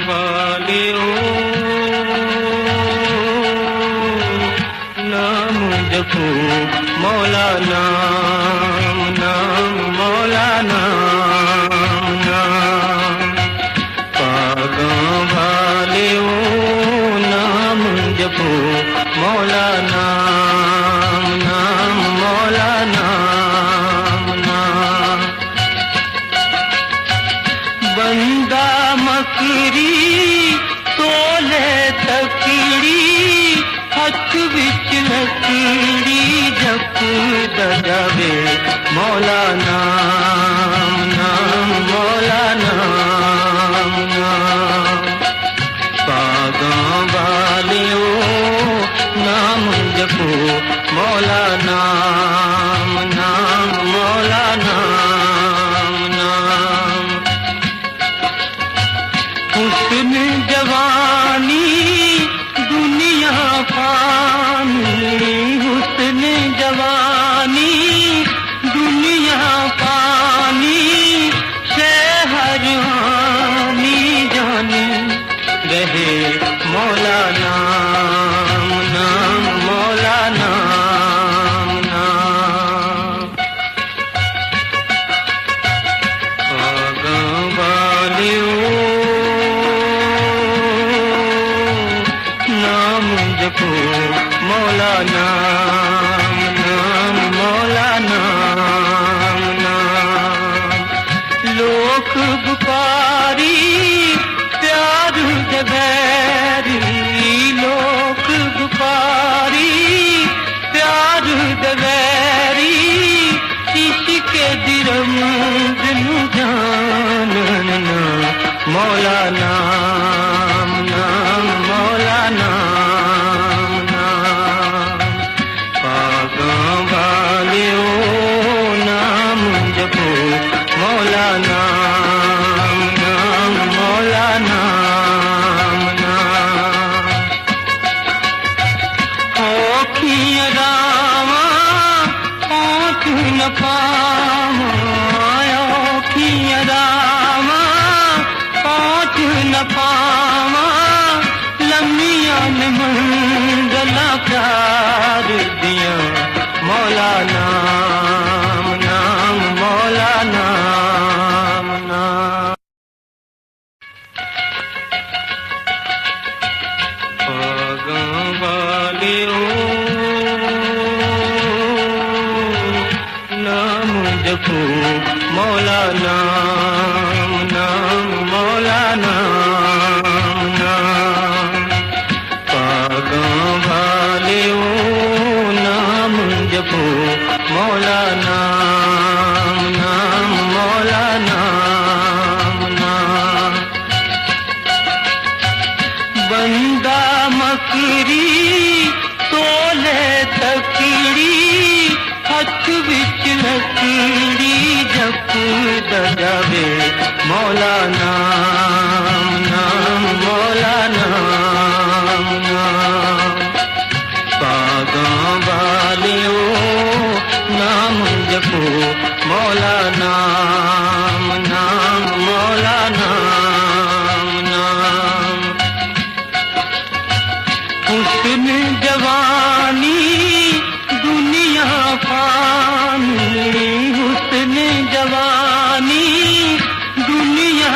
वालियो नाम जपो मौला नाम नाम मौला नाम नाम पागों वालियो नाम जपो मौला नाम नाम मौला नाम नाम बंदा मकरी तोले तकड़ी हथ विच लकड़ी जप दजावे मौला नाम नाम मौला नाम नाम पागों वालियो नाम जपो मौला नाम नाम मौला नाम नाम हुस्न जवानी दुनिया फानी हुस्न जवानी दुनिया फानी शहर हानी जानी रहे मौला नाम नाम मौला नाम नाम पागों वालियो नाम जपो मौला नाम नाम मौला नाम नाम लोक बुकारी प्यार दबैरी लोक बुकारी प्यार दबैरी इश्क दिरम दिनु जानना मौला नाम नाम मौला नाम नाम पागों वालियो नाम जपो मौला नाम नाम मौला नाम नाम औखियां रावां पहुँच न पावां औखियां रावां पहुँच न पावां लम्मियां न मंज़िलां प्यार दियां मौला नाम नाम मौला नाम नाम पागों वालियो नाम जपो मौला नाम नाम मौला नाम नाम पागों वालियो नाम जपो मौला नाम नाम मौला नाम नाम बंदा मकरी तोले तकड़ी हथ विच लकड़ी जप दजावे मौला नाम नाम मौला नाम नाम पागों वालियो नाम जपो मौला नाम नाम मौला नाम नाम हुस्न जवानी दुनिया फानी हुस्न जवानी दुनिया